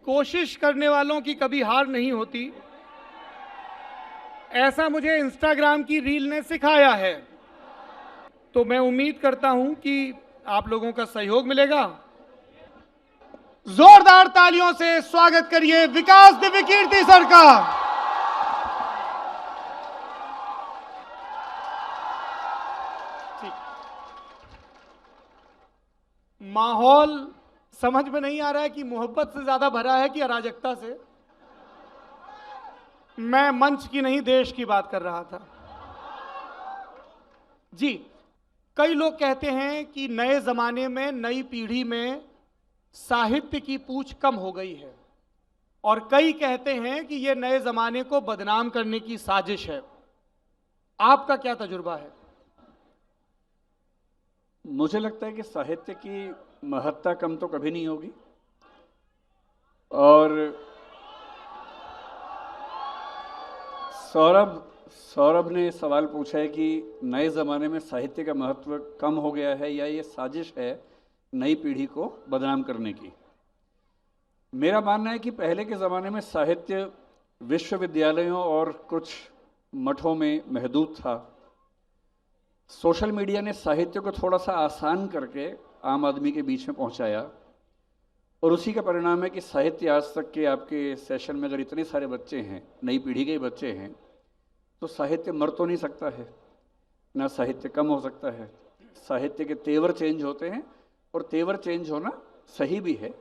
कोशिश करने वालों की कभी हार नहीं होती, ऐसा मुझे इंस्टाग्राम की रील ने सिखाया है। तो मैं उम्मीद करता हूं कि आप लोगों का सहयोग मिलेगा। जोरदार तालियों से स्वागत करिए विकास दिव्यकीर्ति सर का। माहौल समझ में नहीं आ रहा है कि मोहब्बत से ज्यादा भरा है कि अराजकता से। मैं मंच की नहीं देश की बात कर रहा था जी। कई लोग कहते हैं कि नए जमाने में, नई पीढ़ी में साहित्य की पूछ कम हो गई है, और कई कहते हैं कि यह नए जमाने को बदनाम करने की साजिश है। आपका क्या तजुर्बा है? मुझे लगता है कि साहित्य की महत्ता कम तो कभी नहीं होगी, और सौरभ ने सवाल पूछा है कि नए ज़माने में साहित्य का महत्व कम हो गया है या ये साजिश है नई पीढ़ी को बदनाम करने की। मेरा मानना है कि पहले के ज़माने में साहित्य विश्वविद्यालयों और कुछ मठों में महदूद था। सोशल मीडिया ने साहित्य को थोड़ा सा आसान करके आम आदमी के बीच में पहुंचाया, और उसी का परिणाम है कि साहित्य आज तक के आपके सेशन में अगर इतने सारे बच्चे हैं, नई पीढ़ी के बच्चे हैं, तो साहित्य मर तो नहीं सकता है, ना साहित्य कम हो सकता है। साहित्य के तेवर चेंज होते हैं, और तेवर चेंज होना सही भी है।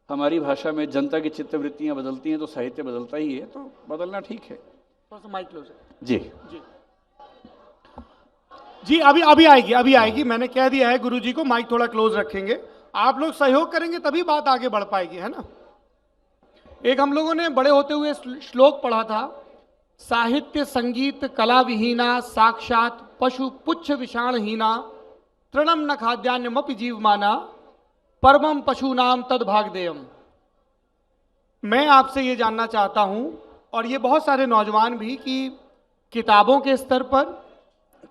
हमारी भाषा में जनता की चित्तवृत्तियाँ बदलती हैं तो साहित्य बदलता ही है, तो बदलना ठीक है। थोड़ा सा माइक क्लोज जी जी जी। अभी आएगी। मैंने कह दिया है गुरुजी को, माइक थोड़ा क्लोज रखेंगे। आप लोग सहयोग करेंगे तभी बात आगे बढ़ पाएगी, है ना। एक हम लोगों ने बड़े होते हुए श्लोक पढ़ा था, साहित्य संगीत कला विहीना साक्षात पशु पुच्छ विषाणहीना तृणम न खाद्यान्नमपि जीवमाना परमम पशूनाम तद्भागदेयम। मैं आपसे ये जानना चाहता हूं, और ये बहुत सारे नौजवान भी, कि किताबों के स्तर पर,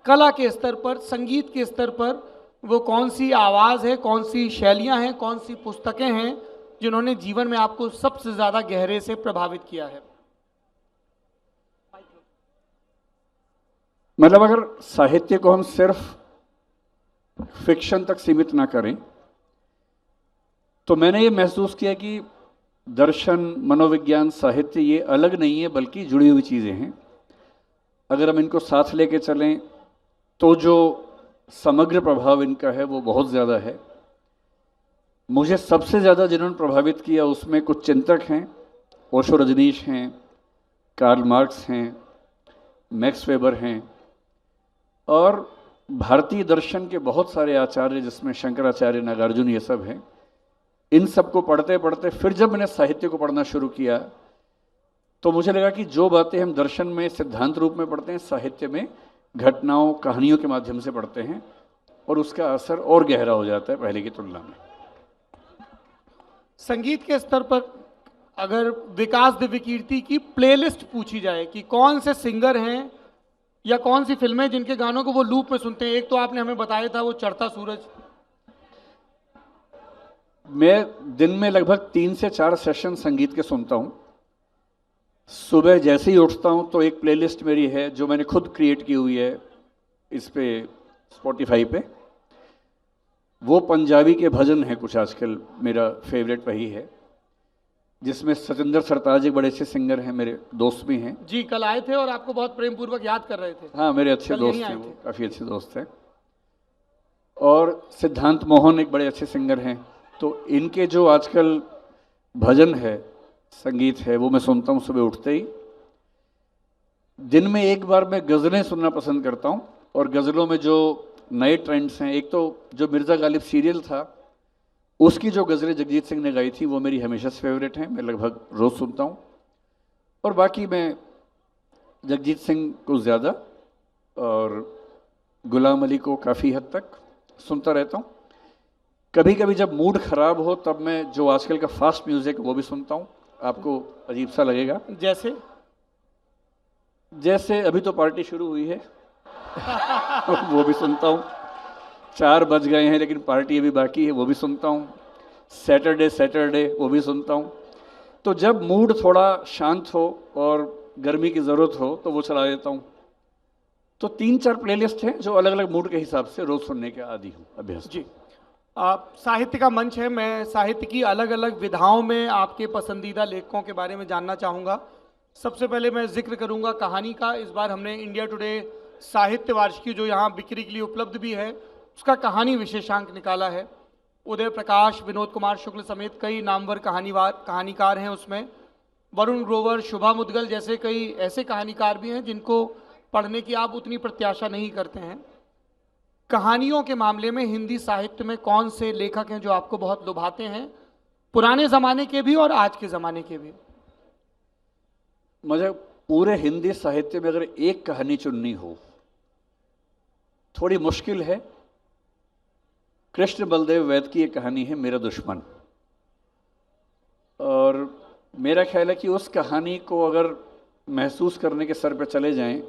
कला के स्तर पर, संगीत के स्तर पर वो कौन सी आवाज़ है, कौन सी शैलियां हैं, कौन सी पुस्तकें हैं जिन्होंने जीवन में आपको सबसे ज़्यादा गहरे से प्रभावित किया है? मतलब अगर साहित्य को हम सिर्फ फिक्शन तक सीमित ना करें, तो मैंने ये महसूस किया कि दर्शन, मनोविज्ञान, साहित्य ये अलग नहीं है बल्कि जुड़ी हुई चीज़ें हैं। अगर हम इनको साथ लेके चलें तो जो समग्र प्रभाव इनका है वो बहुत ज़्यादा है। मुझे सबसे ज़्यादा जिन्होंने प्रभावित किया उसमें कुछ चिंतक हैं, ओशो रजनीश हैं, कार्ल मार्क्स हैं, मैक्स वेबर हैं, और भारतीय दर्शन के बहुत सारे आचार्य जिसमें शंकराचार्य, नागार्जुन, ये सब हैं। इन सबको पढ़ते पढ़ते फिर जब मैंने साहित्य को पढ़ना शुरू किया तो मुझे लगा कि जो बातें हम दर्शन में सिद्धांत रूप में पढ़ते हैं, साहित्य में घटनाओं, कहानियों के माध्यम से पढ़ते हैं, और उसका असर और गहरा हो जाता है पहले की तुलना में। संगीत के स्तर पर अगर विकास दिव्यकीर्ति की प्लेलिस्ट पूछी जाए कि कौन से सिंगर हैं या कौन सी फिल्में जिनके गानों को वो लूप में सुनते हैं, एक तो आपने हमें बताया था वो चढ़ता सूरज। मैं दिन में लगभग 3 से 4 सेशन संगीत के सुनता हूँ। सुबह जैसे ही उठता हूँ तो एक प्लेलिस्ट मेरी है जो मैंने खुद क्रिएट की हुई है इस पे, स्पॉटिफाई पे। वो पंजाबी के भजन हैं कुछ, आजकल मेरा फेवरेट वही है, जिसमें सतिंदर सरताज एक बड़े अच्छे सिंगर हैं, मेरे दोस्त भी हैं जी। कल आए थे और आपको बहुत प्रेम पूर्वक याद कर रहे थे। हाँ, मेरे अच्छे दोस्त हैं, वो काफ़ी अच्छे दोस्त हैं। और सिद्धांत मोहन एक बड़े अच्छे सिंगर हैं। तो इनके जो आजकल भजन है, संगीत है, वो मैं सुनता हूँ सुबह उठते ही। दिन में एक बार मैं गज़लें सुनना पसंद करता हूँ, और गज़लों में जो नए ट्रेंड्स हैं, एक तो जो मिर्ज़ा गालिब सीरियल था उसकी जो गज़लें जगजीत सिंह ने गाई थी वो मेरी हमेशा से फेवरेट हैं, मैं लगभग रोज़ सुनता हूँ। और बाकी मैं जगजीत सिंह को ज़्यादा और गुलाम अली को काफ़ी हद तक सुनता रहता हूँ। कभी कभी जब मूड ख़राब हो तब मैं जो आजकल का फास्ट म्यूज़िक वो भी सुनता हूँ। आपको अजीब सा लगेगा, जैसे अभी तो पार्टी शुरू हुई है वो भी सुनता हूँ। 4 बज गए हैं लेकिन पार्टी अभी बाकी है, वो भी सुनता हूँ। सैटरडे वो भी सुनता हूँ। तो जब मूड थोड़ा शांत हो और गर्मी की ज़रूरत हो तो वो चला देता हूँ। तो 3-4 प्लेलिस्ट हैं जो अलग अलग मूड के हिसाब से रोज़ सुनने के आदी हूँ, अभ्यस्त। जी, साहित्य का मंच है, मैं साहित्य की अलग अलग विधाओं में आपके पसंदीदा लेखकों के बारे में जानना चाहूँगा। सबसे पहले मैं जिक्र करूँगा कहानी का। इस बार हमने इंडिया टुडे साहित्य वार्षिकी जो यहाँ बिक्री के लिए उपलब्ध भी है, उसका कहानी विशेषांक निकाला है। उदय प्रकाश, विनोद कुमार शुक्ल समेत कई नामवर कहानीकार हैं उसमें। वरुण ग्रोवर, शुभा मुदगल जैसे कई ऐसे कहानीकार भी हैं जिनको पढ़ने की आप उतनी प्रत्याशा नहीं करते हैं। कहानियों के मामले में हिंदी साहित्य में कौन से लेखक हैं जो आपको बहुत लुभाते हैं, पुराने ज़माने के भी और आज के ज़माने के भी? मुझे पूरे हिंदी साहित्य में अगर एक कहानी चुननी हो, थोड़ी मुश्किल है। कृष्ण बलदेव वैद की एक कहानी है, मेरा दुश्मन। और मेरा ख्याल है कि उस कहानी को अगर महसूस करने के सर पे चले जाएं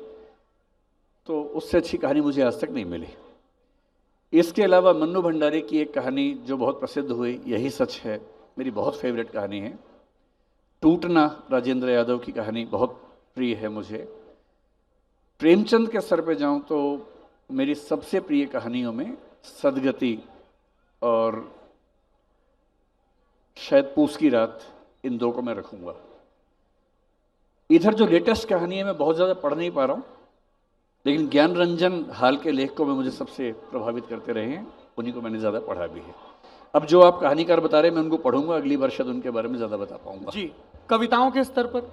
तो उससे अच्छी कहानी मुझे आज तक नहीं मिली। इसके अलावा मन्नू भंडारी की एक कहानी जो बहुत प्रसिद्ध हुई, यही सच है, मेरी बहुत फेवरेट कहानी है। टूटना, राजेंद्र यादव की कहानी बहुत प्रिय है मुझे। प्रेमचंद के सर पे जाऊं तो मेरी सबसे प्रिय कहानियों में सदगति और शायद पूस की रात, इन दो को मैं रखूंगा। इधर जो लेटेस्ट कहानी है मैं बहुत ज़्यादा पढ़ नहीं पा रहा हूँ, लेकिन ज्ञान रंजन हाल के लेखकों में मुझे सबसे प्रभावित करते रहे हैं, उन्हीं को मैंने ज़्यादा पढ़ा भी है। अब जो आप कहानीकार बता रहे हैं मैं उनको पढ़ूंगा, अगली बार शायद उनके बारे में ज़्यादा बता पाऊंगा। जी, कविताओं के स्तर पर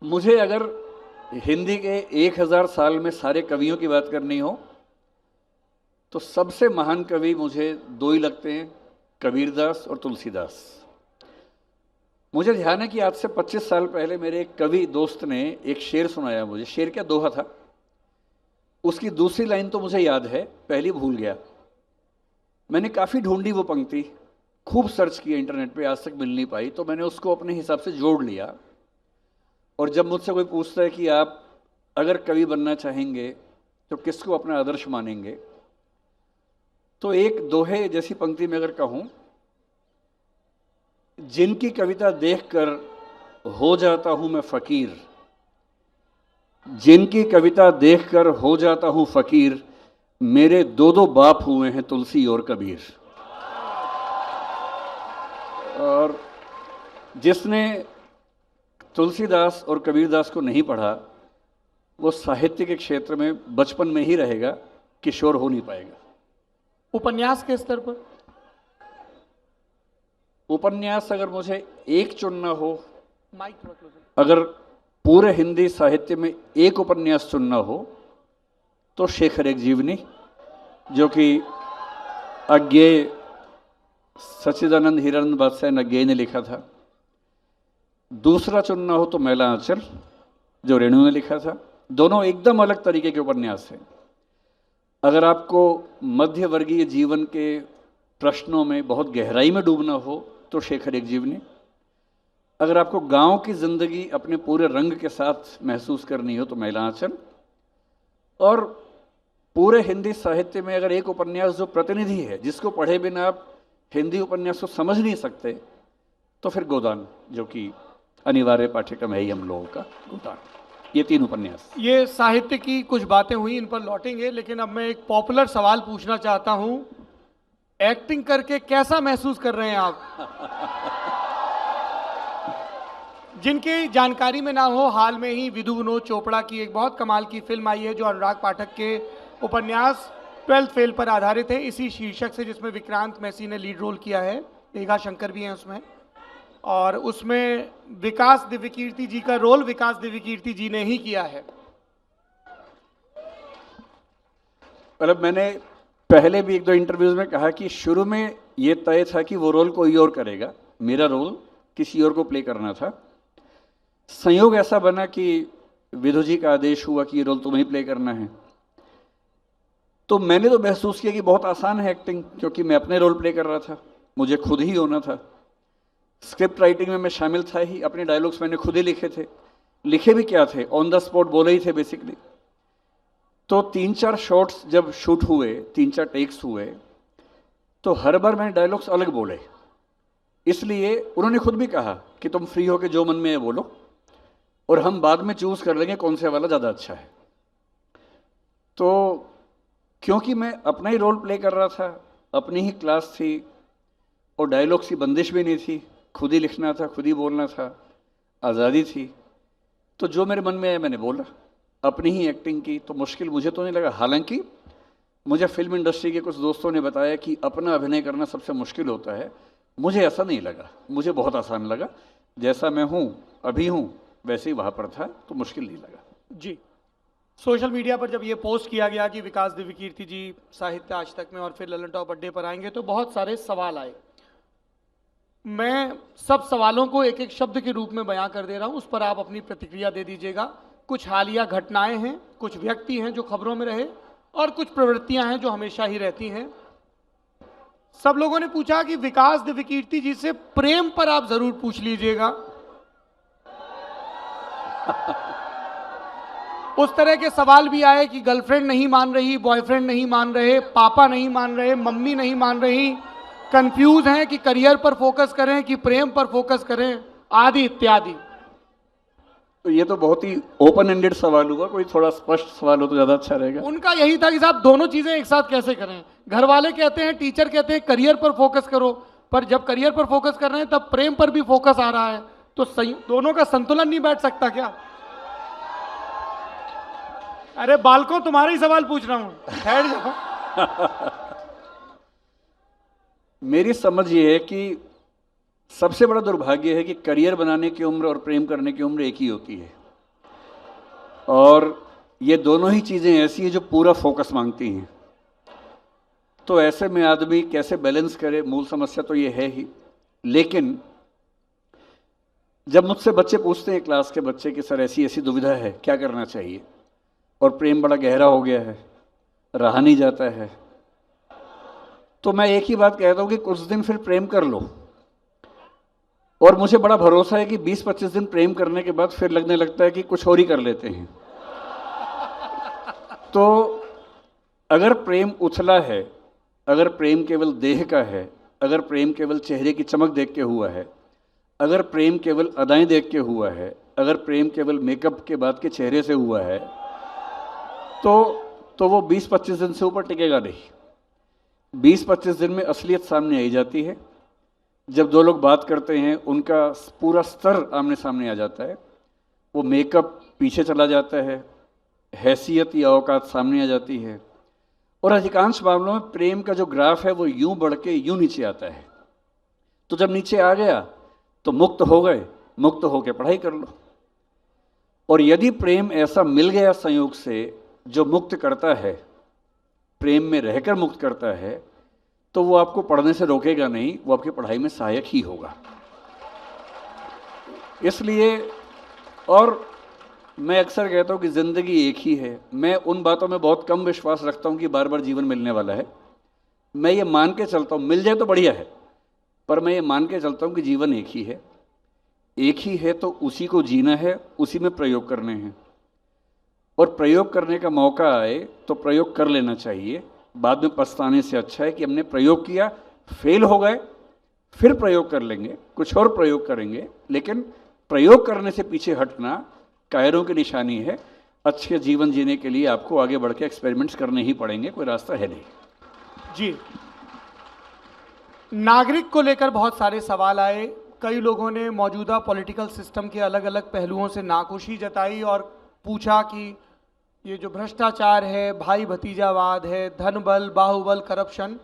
मुझे अगर हिंदी के 1000 साल में सारे कवियों की बात करनी हो तो सबसे महान कवि मुझे दो ही लगते हैं, कबीरदास और तुलसीदास। मुझे ध्यान है कि आज से 25 साल पहले मेरे एक कवि दोस्त ने एक शेर सुनाया मुझे। शेर क्या, दोहा था। उसकी दूसरी लाइन तो मुझे याद है, पहली भूल गया। मैंने काफ़ी ढूंढी वो पंक्ति, खूब सर्च किया इंटरनेट पे, आज तक मिल नहीं पाई। तो मैंने उसको अपने हिसाब से जोड़ लिया। और जब मुझसे कोई पूछता है कि आप अगर कवि बनना चाहेंगे तो किसको अपना आदर्श मानेंगे, तो एक दोहे जैसी पंक्ति में अगर कहूँ, जिनकी कविता देखकर हो जाता हूं मैं फकीर, जिनकी कविता देखकर हो जाता हूं फकीर, मेरे दो दो बाप हुए हैं तुलसी और कबीर। और जिसने तुलसीदास और कबीरदास को नहीं पढ़ा वो साहित्य के क्षेत्र में बचपन में ही रहेगा, किशोर हो नहीं पाएगा। उपन्यास के स्तर पर उपन्यास अगर मुझे एक चुनना हो, माइक थोड़ा क्लोज, अगर पूरे हिंदी साहित्य में एक उपन्यास चुनना हो तो शेखर एक जीवनी, जो कि अज्ञेय सच्चिदानंद हिरानंद बादशाह अज्ञेय ने लिखा था। दूसरा चुनना हो तो मैला आंचल, जो रेणु ने लिखा था। दोनों एकदम अलग तरीके के उपन्यास हैं। अगर आपको मध्य वर्गीय जीवन के प्रश्नों में बहुत गहराई में डूबना हो तो शेखर एक जीवनी। अगर आपको गांव की जिंदगी अपने पूरे रंग के साथ महसूस करनी हो तो मैला आंचल। और पूरे हिंदी साहित्य में अगर एक उपन्यास जो प्रतिनिधि है, जिसको पढ़े बिना आप हिंदी उपन्यास को समझ नहीं सकते, तो फिर गोदान, जो कि अनिवार्य पाठ्यक्रम है ही हम लोगों का, गोदान। ये 3 उपन्यास। ये साहित्य की कुछ बातें हुई, इन पर लौटेंगे, लेकिन अब मैं एक पॉपुलर सवाल पूछना चाहता हूं। एक्टिंग करके कैसा महसूस कर रहे हैं आप? जिनकी जानकारी में ना हो, हाल में ही विधु विनोद चोपड़ा की एक बहुत कमाल की फिल्म आई है जो अनुराग पाठक के उपन्यास 12th फेल पर आधारित है, इसी शीर्षक से, जिसमें विक्रांत मैसी ने लीड रोल किया है, मेघा शंकर भी हैं उसमें। और उसमें विकास दिव्यकीर्ति जी का रोल विकास दिव्यकीर्ति जी ने ही किया है। मतलब मैंने पहले भी 1-2 इंटरव्यूज में कहा कि शुरू में ये तय था कि वो रोल कोई और करेगा, मेरा रोल किसी और को प्ले करना था। संयोग ऐसा बना कि विधु जी का आदेश हुआ कि ये रोल तुम्हें प्ले करना है। तो मैंने तो महसूस किया कि बहुत आसान है एक्टिंग, क्योंकि मैं अपने रोल प्ले कर रहा था, मुझे खुद ही होना था। स्क्रिप्ट राइटिंग में मैं शामिल था ही, अपने डायलॉग्स मैंने खुद ही लिखे थे। लिखे भी क्या थे, ऑन द स्पॉट बोले ही थे बेसिकली। तो 3-4 शॉट्स जब शूट हुए, 3-4 टेक्स हुए, तो हर बार मैंने डायलॉग्स अलग बोले। इसलिए उन्होंने खुद भी कहा कि तुम फ्री हो के जो मन में है बोलो, और हम बाद में चूज कर लेंगे कौन से वाला ज़्यादा अच्छा है। तो क्योंकि मैं अपना ही रोल प्ले कर रहा था, अपनी ही क्लास थी, और डायलॉग्स की बंदिश भी नहीं थी, खुद ही लिखना था, खुद ही बोलना था, आज़ादी थी, तो जो मेरे मन में आया मैंने बोला, अपनी ही एक्टिंग की, तो मुश्किल मुझे तो नहीं लगा। हालांकि मुझे फिल्म इंडस्ट्री के कुछ दोस्तों ने बताया कि अपना अभिनय करना सबसे मुश्किल होता है, मुझे ऐसा नहीं लगा, मुझे बहुत आसान लगा। जैसा मैं हूँ अभी हूँ वैसे ही वहाँ पर था, तो मुश्किल नहीं लगा। जी, सोशल मीडिया पर जब ये पोस्ट किया गया कि विकास दिव्यकीर्ति जी साहित्य आज तक में और फिर ललन टॉप अड्डे पर आएंगे, तो बहुत सारे सवाल आए। मैं सब सवालों को एक एक शब्द के रूप में बयां कर दे रहा हूं, उस पर आप अपनी प्रतिक्रिया दे दीजिएगा। कुछ हालिया घटनाएं हैं, कुछ व्यक्ति हैं जो खबरों में रहे, और कुछ प्रवृत्तियां हैं जो हमेशा ही रहती हैं। सब लोगों ने पूछा कि विकास दिव्यकीर्ति जी से प्रेम पर आप जरूर पूछ लीजिएगा। उस तरह के सवाल भी आए कि गर्लफ्रेंड नहीं मान रही, बॉयफ्रेंड नहीं मान रहे, पापा नहीं मान रहे, मम्मी नहीं मान रही, कंफ्यूज हैं कि करियर पर फोकस करें कि प्रेम पर फोकस करें, आदि इत्यादि। तो ये तो बहुत ही ओपन एंडेड सवाल हुआ, कोई थोड़ा स्पष्ट सवाल हो तो ज़्यादा अच्छा रहेगा। उनका यही था कि साहब दोनों चीजें एक साथ कैसे करें। घर वाले कहते हैं, टीचर कहते हैं करियर पर फोकस करो, पर जब करियर पर फोकस कर रहे हैं तब प्रेम पर भी फोकस आ रहा है, तो दोनों का संतुलन नहीं बैठ सकता क्या? अरे बालकों, तुम्हारा ही सवाल पूछ रहा हूं, ठहर जाओ। मेरी समझ ये है कि सबसे बड़ा दुर्भाग्य है कि करियर बनाने की उम्र और प्रेम करने की उम्र एक ही होती है, और ये दोनों ही चीज़ें ऐसी हैं जो पूरा फोकस मांगती हैं। तो ऐसे में आदमी कैसे बैलेंस करे, मूल समस्या तो ये है ही। लेकिन जब मुझसे बच्चे पूछते हैं, क्लास के बच्चे, कि सर ऐसी ऐसी दुविधा है, क्या करना चाहिए, और प्रेम बड़ा गहरा हो गया है, रहा नहीं जाता है, तो मैं एक ही बात कहता हूँ कि कुछ दिन फिर प्रेम कर लो। और मुझे बड़ा भरोसा है कि 20-25 दिन प्रेम करने के बाद फिर लगने लगता है कि कुछ और ही कर लेते हैं। तो अगर प्रेम उछला है, अगर प्रेम केवल देह का है, अगर प्रेम केवल चेहरे की चमक देख के हुआ है, अगर प्रेम केवल अदाएं देख के हुआ है, अगर प्रेम केवल मेकअप के बाद के चेहरे से हुआ है, तो वो 20-25 दिन से ऊपर टिकेगा नहीं। 20-25 दिन में असलियत सामने आई जाती है। जब दो लोग बात करते हैं, उनका पूरा स्तर आमने सामने आ जाता है, वो मेकअप पीछे चला जाता है, हैसियत या औकात सामने आ जाती है, और अधिकांश मामलों में प्रेम का जो ग्राफ है वो यूं बढ़ के यूं नीचे आता है। तो जब नीचे आ गया तो मुक्त हो गए, मुक्त होकर पढ़ाई कर लो। और यदि प्रेम ऐसा मिल गया संयोग से जो मुक्त करता है, प्रेम में रहकर मुक्त करता है, तो वो आपको पढ़ने से रोकेगा नहीं, वो आपकी पढ़ाई में सहायक ही होगा। इसलिए, और मैं अक्सर कहता हूँ कि ज़िंदगी एक ही है। मैं उन बातों में बहुत कम विश्वास रखता हूँ कि बार बार जीवन मिलने वाला है। मैं ये मान के चलता हूँ, मिल जाए तो बढ़िया है, पर मैं ये मान के चलता हूँ कि जीवन एक ही है। एक ही है तो उसी को जीना है, उसी में प्रयोग करने हैं, और प्रयोग करने का मौका आए तो प्रयोग कर लेना चाहिए। बाद में पछताने से अच्छा है कि हमने प्रयोग किया, फेल हो गए, फिर प्रयोग कर लेंगे, कुछ और प्रयोग करेंगे। लेकिन प्रयोग करने से पीछे हटना कायरों की निशानी है। अच्छे जीवन जीने के लिए आपको आगे बढ़ के एक्सपेरिमेंट्स करने ही पड़ेंगे, कोई रास्ता है नहीं। जी, नागरिक को लेकर बहुत सारे सवाल आए। कई लोगों ने मौजूदा पॉलिटिकल सिस्टम के अलग अलग पहलुओं से नाखुशी जताई और पूछा कि ये जो भ्रष्टाचार है, भाई भतीजावाद है, धन बल, बाहुबल, करप्शन,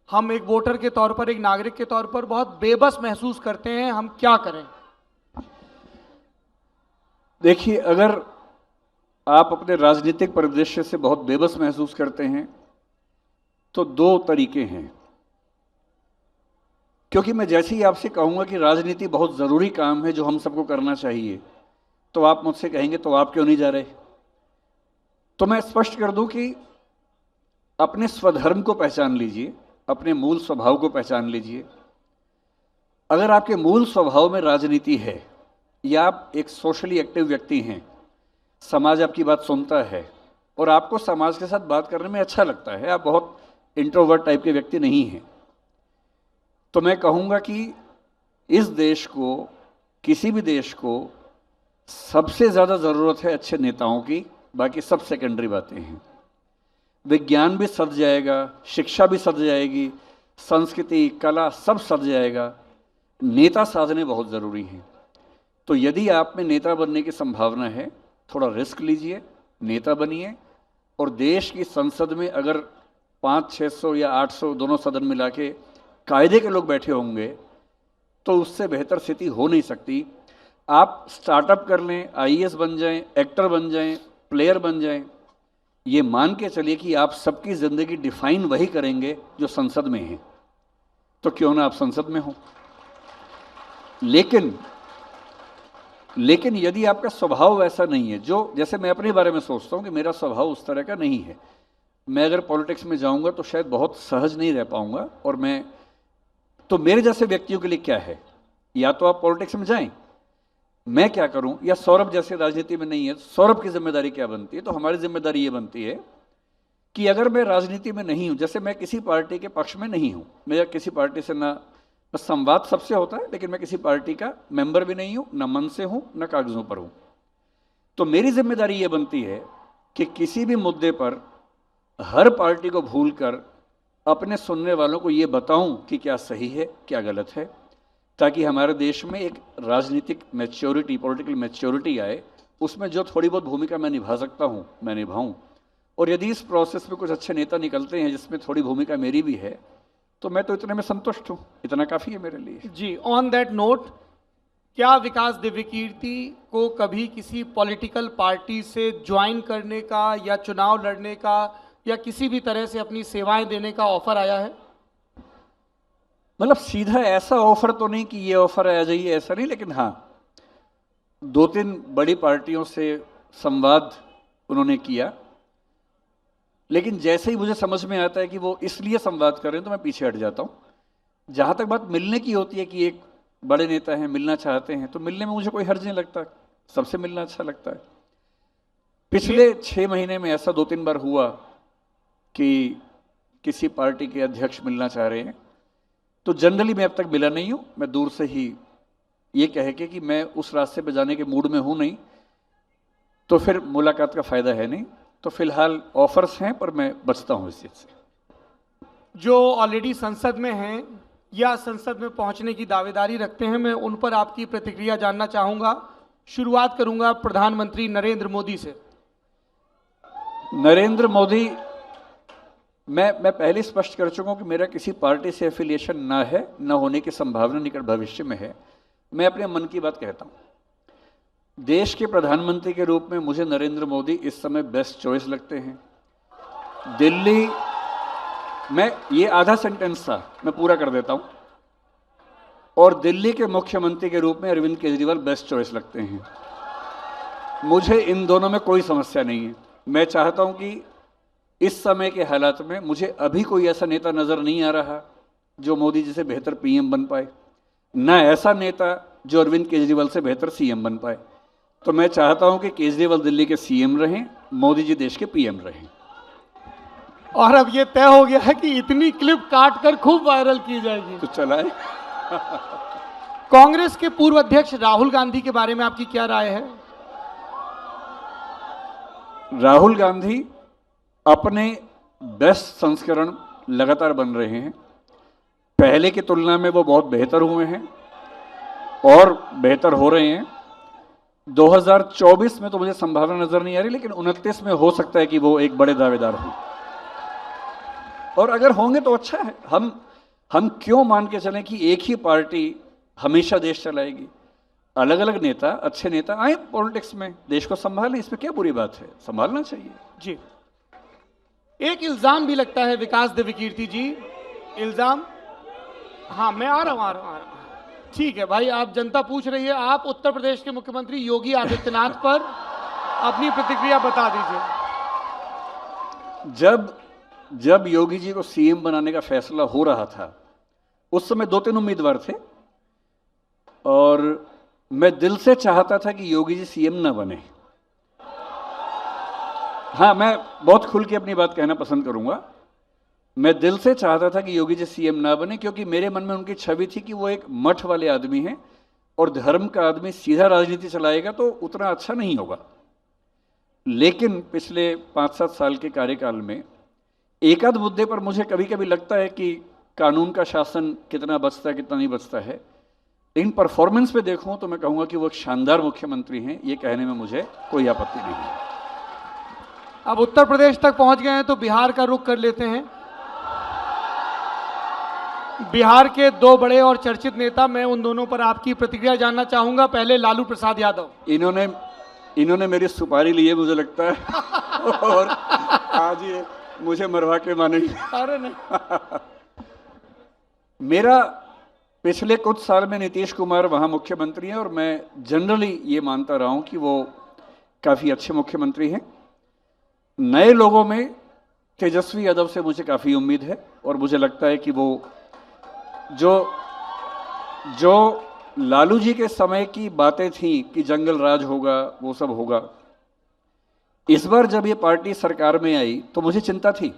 हम एक वोटर के तौर पर, एक नागरिक के तौर पर बहुत बेबस महसूस करते हैं, हम क्या करें? देखिए, अगर आप अपने राजनीतिक परिदृश्य से बहुत बेबस महसूस करते हैं तो दो तरीके हैं। क्योंकि मैं जैसे ही आपसे कहूँगा कि राजनीति बहुत ज़रूरी काम है जो हम सबको करना चाहिए, तो आप मुझसे कहेंगे तो आप क्यों नहीं जा रहे। तो मैं स्पष्ट कर दूं कि अपने स्वधर्म को पहचान लीजिए, अपने मूल स्वभाव को पहचान लीजिए। अगर आपके मूल स्वभाव में राजनीति है, या आप एक सोशली एक्टिव व्यक्ति हैं, समाज आपकी बात सुनता है और आपको समाज के साथ बात करने में अच्छा लगता है, आप बहुत इंट्रोवर्ट टाइप के व्यक्ति नहीं हैं, तो मैं कहूँगा कि इस देश को, किसी भी देश को सबसे ज़्यादा ज़रूरत है अच्छे नेताओं की, बाकी सब सेकेंडरी बातें हैं। विज्ञान भी सध जाएगा, शिक्षा भी सध जाएगी, संस्कृति, कला सब सध जाएगा, नेता साधने बहुत ज़रूरी हैं। तो यदि आप में नेता बनने की संभावना है, थोड़ा रिस्क लीजिए, नेता बनिए, और देश की संसद में अगर 500-600 या 800 दोनों सदन मिला के कायदे के लोग बैठे होंगे तो उससे बेहतर स्थिति हो नहीं सकती। आप स्टार्टअप कर लें, आईएएस बन जाएं, एक्टर बन जाएं, प्लेयर बन जाएं, ये मान के चलिए कि आप सबकी ज़िंदगी डिफाइन वही करेंगे जो संसद में हैं। तो क्यों ना आप संसद में हो। लेकिन यदि आपका स्वभाव वैसा नहीं है, जो जैसे मैं अपने बारे में सोचता हूँ कि मेरा स्वभाव उस तरह का नहीं है, मैं अगर पॉलिटिक्स में जाऊँगा तो शायद बहुत सहज नहीं रह पाऊँगा, और तो मेरे जैसे व्यक्तियों के लिए क्या है, या तो आप पॉलिटिक्स में जाएं, मैं क्या करूं, या सौरभ जैसे राजनीति में नहीं है, सौरभ की जिम्मेदारी क्या बनती है। तो हमारी जिम्मेदारी ये बनती है कि अगर मैं राजनीति में नहीं हूं, जैसे मैं किसी पार्टी के पक्ष में नहीं हूं, मेरा किसी पार्टी से ना संवाद सबसे होता है, लेकिन मैं किसी पार्टी का मेंबर भी नहीं हूं, ना मन से हूं, ना कागजों पर हूं, तो मेरी जिम्मेदारी ये बनती है कि किसी भी मुद्दे पर हर पार्टी को भूलकर अपने सुनने वालों को ये बताऊं कि क्या सही है, क्या गलत है, ताकि हमारे देश में एक राजनीतिक मैच्योरिटी, पॉलिटिकल मैच्योरिटी आए। उसमें जो थोड़ी बहुत भूमिका मैं निभा सकता हूं मैं निभाऊं, और यदि इस प्रोसेस में कुछ अच्छे नेता निकलते हैं जिसमें थोड़ी भूमिका मेरी भी है, तो मैं तो इतने में संतुष्ट हूं, इतना काफ़ी है मेरे लिए। जी, ऑन दैट नोट, क्या विकास दिव्यकीर्ति को कभी किसी पॉलिटिकल पार्टी से ज्वाइन करने का या चुनाव लड़ने का या किसी भी तरह से अपनी सेवाएं देने का ऑफर आया है? मतलब सीधा ऐसा ऑफर तो नहीं कि ये ऑफर आ जाइए, ऐसा नहीं, लेकिन हाँ 2-3 बड़ी पार्टियों से संवाद उन्होंने किया, लेकिन जैसे ही मुझे समझ में आता है कि वो इसलिए संवाद कर रहे हैं तो मैं पीछे हट जाता हूँ। जहाँ तक बात मिलने की होती है कि एक बड़े नेता हैं, मिलना चाहते हैं, तो मिलने में मुझे कोई हर्ज नहीं लगता, सबसे मिलना अच्छा लगता है। पिछले 6 महीने में ऐसा 2-3 बार हुआ कि किसी पार्टी के अध्यक्ष मिलना चाह रहे हैं, तो जनरली मैं अब तक मिला नहीं हूँ, मैं दूर से ही ये कह के कि मैं उस रास्ते पे जाने के मूड में हूँ नहीं, तो फिर मुलाकात का फ़ायदा है नहीं। तो फिलहाल ऑफर्स हैं, पर मैं बचता हूँ इस चीज़ से। जो ऑलरेडी संसद में हैं या संसद में पहुंचने की दावेदारी रखते हैं, मैं उन पर आपकी प्रतिक्रिया जानना चाहूँगा। शुरुआत करूँगा प्रधानमंत्री नरेंद्र मोदी से। नरेंद्र मोदी, मैं पहले स्पष्ट कर चुका हूँ कि मेरा किसी पार्टी से एफिलिएशन ना है, ना होने की संभावना निकट भविष्य में है। मैं अपने मन की बात कहता हूँ। देश के प्रधानमंत्री के रूप में मुझे नरेंद्र मोदी इस समय बेस्ट चॉइस लगते हैं। दिल्ली में, ये आधा सेंटेंस था, मैं पूरा कर देता हूँ, और दिल्ली के मुख्यमंत्री के रूप में अरविंद केजरीवाल बेस्ट चॉइस लगते हैं। मुझे इन दोनों में कोई समस्या नहीं है। मैं चाहता हूँ कि इस समय के हालात में मुझे अभी कोई ऐसा नेता नज़र नहीं आ रहा जो मोदी जी से बेहतर पीएम बन पाए, ना ऐसा नेता जो अरविंद केजरीवाल से बेहतर सीएम बन पाए। तो मैं चाहता हूं कि केजरीवाल दिल्ली के सीएम रहें, मोदी जी देश के पीएम रहें। और अब ये तय हो गया है कि इतनी क्लिप काट कर खूब वायरल की जाएगी। तो चलाए। कांग्रेस के पूर्व अध्यक्ष राहुल गांधी के बारे में आपकी क्या राय है? राहुल गांधी अपने बेस्ट संस्करण लगातार बन रहे हैं। पहले की तुलना में वो बहुत बेहतर हुए हैं और बेहतर हो रहे हैं। 2024 में तो मुझे संभावना नजर नहीं आ रही, लेकिन 29 में हो सकता है कि वो एक बड़े दावेदार हों, और अगर होंगे तो अच्छा है। हम क्यों मान के चलें कि एक ही पार्टी हमेशा देश चलाएगी? अलग अलग नेता, अच्छे नेता आए पॉलिटिक्स में, देश को संभालें, इसमें क्या बुरी बात है? संभालना चाहिए। जी, एक इल्जाम भी लगता है विकास दिव्यकीर्ति जी, इल्जाम, हाँ मैं आ रहा हूँ। ठीक है भाई, आप जनता पूछ रही है, आप उत्तर प्रदेश के मुख्यमंत्री योगी आदित्यनाथ पर अपनी प्रतिक्रिया बता दीजिए। जब योगी जी को सीएम बनाने का फैसला हो रहा था, उस समय 2-3 उम्मीदवार थे, और मैं दिल से चाहता था कि योगी जी सीएम ना बने। हाँ, मैं बहुत खुल के अपनी बात कहना पसंद करूंगा। मैं दिल से चाहता था कि योगी जी सीएम ना बने, क्योंकि मेरे मन में उनकी छवि थी कि वो एक मठ वाले आदमी हैं और धर्म का आदमी सीधा राजनीति चलाएगा तो उतना अच्छा नहीं होगा। लेकिन पिछले 5-7 साल के कार्यकाल में एक आध मुद्दे पर मुझे कभी कभी लगता है कि कानून का शासन कितना बचता है कितना नहीं बचता है, लेकिन परफॉर्मेंस पे देखूं तो मैं कहूंगा कि वो एक शानदार मुख्यमंत्री हैं, ये कहने में मुझे कोई आपत्ति नहीं है। अब उत्तर प्रदेश तक पहुंच गए हैं तो बिहार का रुख कर लेते हैं। बिहार के दो बड़े और चर्चित नेता, मैं उन दोनों पर आपकी प्रतिक्रिया जानना चाहूंगा। पहले लालू प्रसाद यादव। इन्होंने मेरी सुपारी ली है मुझे लगता है और आज ये मुझे मरवा के मानेंगे। अरे नहीं। मेरा पिछले कुछ साल में नीतीश कुमार वहाँ मुख्यमंत्री हैं और मैं जनरली ये मानता रहा हूँ कि वो काफ़ी अच्छे मुख्यमंत्री हैं। नए लोगों में तेजस्वी यादव से मुझे काफ़ी उम्मीद है और मुझे लगता है कि वो जो लालू जी के समय की बातें थी कि जंगल राज होगा वो सब होगा, इस बार जब ये पार्टी सरकार में आई तो मुझे चिंता थी,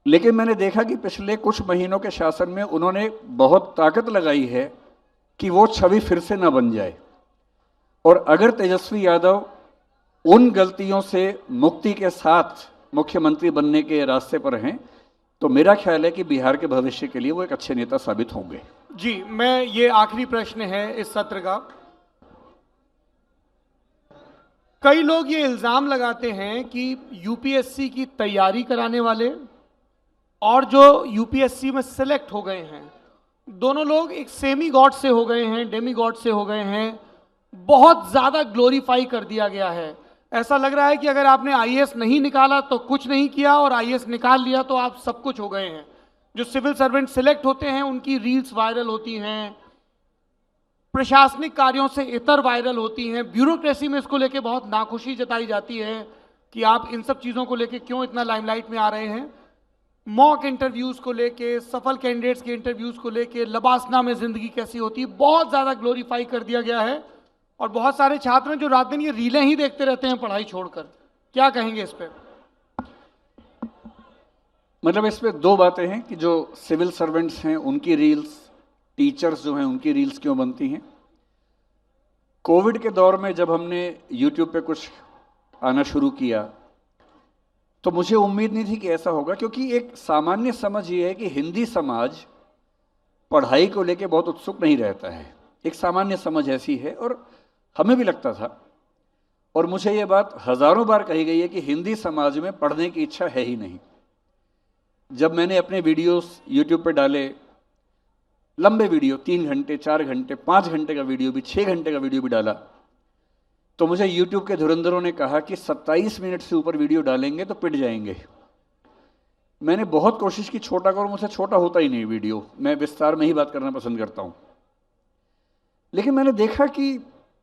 लेकिन मैंने देखा कि पिछले कुछ महीनों के शासन में उन्होंने बहुत ताकत लगाई है कि वो छवि फिर से ना बन जाए। और अगर तेजस्वी यादव उन गलतियों से मुक्ति के साथ मुख्यमंत्री बनने के रास्ते पर हैं तो मेरा ख्याल है कि बिहार के भविष्य के लिए वो एक अच्छे नेता साबित होंगे। जी, मैं ये आखिरी प्रश्न है इस सत्र का। कई लोग ये इल्जाम लगाते हैं कि यूपीएससी की तैयारी कराने वाले और जो यूपीएससी में सिलेक्ट हो गए हैं, दोनों लोग एक सेमी गॉड से हो गए हैं, डेमी गॉड से हो गए हैं। बहुत ज्यादा ग्लोरीफाई कर दिया गया है। ऐसा लग रहा है कि अगर आपने आईएएस नहीं निकाला तो कुछ नहीं किया और आईएएस निकाल लिया तो आप सब कुछ हो गए हैं। जो सिविल सर्वेंट सिलेक्ट होते हैं उनकी रील्स वायरल होती हैं, प्रशासनिक कार्यों से इतर वायरल होती हैं, ब्यूरोक्रेसी में इसको लेके बहुत नाखुशी जताई जाती है कि आप इन सब चीज़ों को लेके क्यों इतना लाइमलाइट में आ रहे हैं। मॉक इंटरव्यूज़ को लेके, सफल कैंडिडेट्स के इंटरव्यूज़ को लेके, लबासना में ज़िंदगी कैसी होती है, बहुत ज़्यादा ग्लोरीफाई कर दिया गया है। और बहुत सारे छात्र हैं जो रात दिन ये रीलें ही देखते रहते हैं पढ़ाई छोड़कर। क्या कहेंगे इस पे? मतलब इसमें दो बातें हैं कि जो सिविल सर्वेंट्स हैं उनकी रील्स, टीचर्स जो हैं उनकी रील्स क्यों बनती हैं। कोविड के दौर में जब हमने यूट्यूब पे कुछ आना शुरू किया तो मुझे उम्मीद नहीं थी कि ऐसा होगा, क्योंकि एक सामान्य समझ ये है कि हिंदी समाज पढ़ाई को लेके बहुत उत्सुक नहीं रहता है। एक सामान्य समझ ऐसी है और हमें भी लगता था, और मुझे ये बात हजारों बार कही गई है कि हिंदी समाज में पढ़ने की इच्छा है ही नहीं। जब मैंने अपने वीडियोस यूट्यूब पे डाले, लंबे वीडियो 3 घंटे 4 घंटे 5 घंटे का वीडियो भी, 6 घंटे का वीडियो भी डाला, तो मुझे यूट्यूब के धुरंधरों ने कहा कि 27 मिनट से ऊपर वीडियो डालेंगे तो पिट जाएंगे। मैंने बहुत कोशिश की छोटा करो, मुझसे छोटा होता ही नहीं वीडियो, मैं विस्तार में ही बात करना पसंद करता हूँ। लेकिन मैंने देखा कि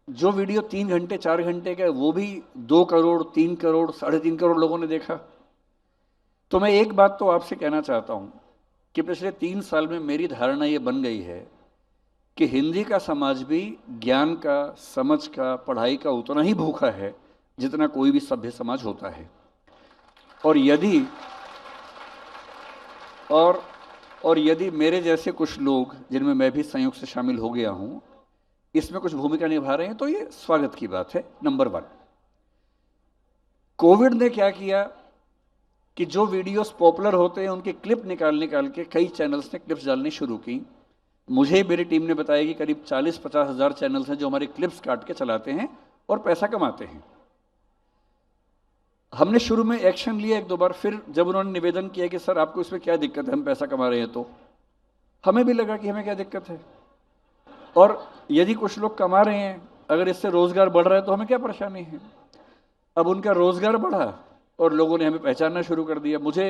जो वीडियो 3 घंटे 4 घंटे का वो भी 2 करोड़ 3 करोड़ 3.5 करोड़ लोगों ने देखा। तो मैं एक बात तो आपसे कहना चाहता हूँ कि पिछले 3 साल में मेरी धारणा ये बन गई है कि हिंदी का समाज भी ज्ञान का, समझ का, पढ़ाई का उतना ही भूखा है जितना कोई भी सभ्य समाज होता है। और यदि मेरे जैसे कुछ लोग, जिनमें मैं भी संयोग से शामिल हो गया हूँ, इसमें कुछ भूमिका निभा रहे हैं तो ये स्वागत की बात है। नंबर 1, कोविड ने क्या किया कि जो वीडियोस पॉपुलर होते हैं उनके क्लिप निकाल के कई चैनल्स ने क्लिप्स डालनी शुरू की। मुझे मेरी टीम ने बताया कि करीब 40-50 हज़ार चैनल्स हैं जो हमारे क्लिप्स काट के चलाते हैं और पैसा कमाते हैं। हमने शुरू में एक्शन लिया 1-2 बार, फिर जब उन्होंने निवेदन किया कि सर आपको इसमें क्या दिक्कत है, हम पैसा कमा रहे हैं, तो हमें भी लगा कि हमें क्या दिक्कत है, और यदि कुछ लोग कमा रहे हैं, अगर इससे रोजगार बढ़ रहा है तो हमें क्या परेशानी है। अब उनका रोजगार बढ़ा और लोगों ने हमें पहचानना शुरू कर दिया। मुझे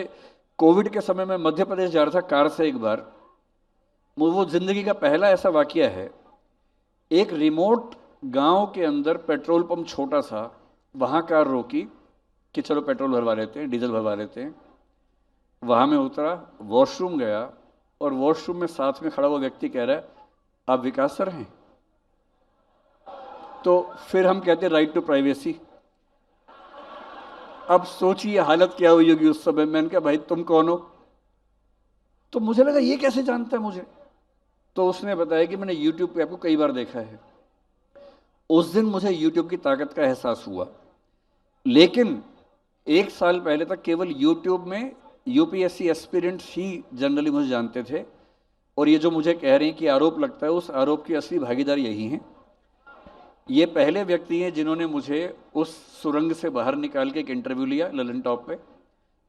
कोविड के समय में मध्य प्रदेश जा रहा था कार से, एक बार वो जिंदगी का पहला ऐसा वाकया है। एक रिमोट गांव के अंदर पेट्रोल पंप छोटा सा, वहां कार रोकी कि चलो पेट्रोल भरवा लेते हैं, डीजल भरवा लेते हैं। वहां में उतरा, वॉशरूम गया और वॉशरूम में साथ में खड़ा हुआ व्यक्ति कह रहा है आप विकास सर हैं? तो फिर हम कहते हैं राइट टू प्राइवेसी। अब सोचिए हालत क्या हुई होगी उस समय। मैंने कहा भाई तुम कौन हो? तो मुझे लगा ये कैसे जानता है मुझे, तो उसने बताया कि मैंने यूट्यूब पे आपको कई बार देखा है। उस दिन मुझे यूट्यूब की ताकत का एहसास हुआ। लेकिन 1 साल पहले तक केवल यूट्यूब में यूपीएससी एस्पिरेंट्स ही जनरली मुझे जानते थे, और ये जो मुझे कह रहे हैं कि आरोप लगता है, उस आरोप की असली भागीदार यही हैं। ये पहले व्यक्ति हैं जिन्होंने मुझे उस सुरंग से बाहर निकाल के एक इंटरव्यू लिया ललन टॉप पे।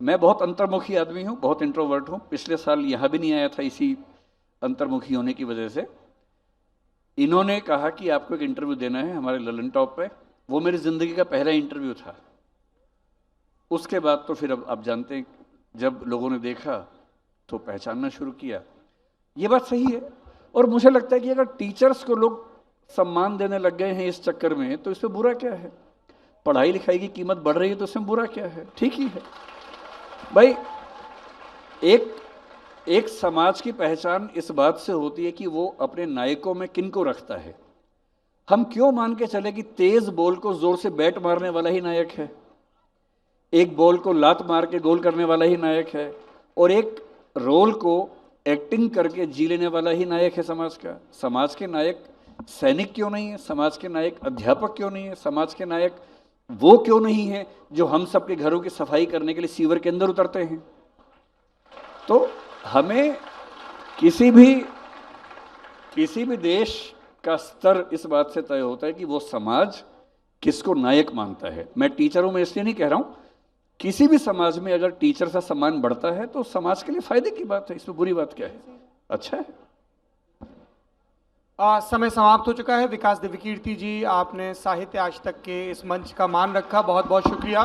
मैं बहुत अंतर्मुखी आदमी हूँ, बहुत इंट्रोवर्ट हूँ, पिछले साल यहाँ भी नहीं आया था इसी अंतर्मुखी होने की वजह से। इन्होंने कहा कि आपको एक इंटरव्यू देना है हमारे ललन टॉप पे। वो मेरी ज़िंदगी का पहला इंटरव्यू था। उसके बाद तो फिर अब आप जानते हैं, जब लोगों ने देखा तो पहचानना शुरू किया। ये बात सही है, और मुझे लगता है कि अगर टीचर्स को लोग सम्मान देने लग गए हैं इस चक्कर में, तो इसमें बुरा क्या है? पढ़ाई लिखाई की कीमत बढ़ रही है तो इसमें बुरा क्या है? ठीक ही है भाई। एक समाज की पहचान इस बात से होती है कि वो अपने नायकों में किन को रखता है। हम क्यों मान के चले कि तेज बॉल को जोर से बैट मारने वाला ही नायक है, एक बॉल को लात मार के गोल करने वाला ही नायक है, और एक रोल को एक्टिंग करके जी लेने वाला ही नायक है समाज का? समाज के नायक सैनिक क्यों नहीं है? समाज के नायक अध्यापक क्यों नहीं है? समाज के नायक वो क्यों नहीं है जो हम सबके घरों की सफाई करने के लिए सीवर के अंदर उतरते हैं? तो हमें किसी भी देश का स्तर इस बात से तय होता है कि वो समाज किसको नायक मानता है। मैं टीचरों में इसलिए नहीं कह रहा हूं, किसी भी समाज में अगर टीचर का सम्मान बढ़ता है तो समाज के लिए फायदे की बात है, इसमें बुरी बात क्या है? अच्छा है। समय समाप्त हो चुका है। विकास दिव्यकीर्ति जी, आपने साहित्य आज तक के इस मंच का मान रखा, बहुत बहुत शुक्रिया।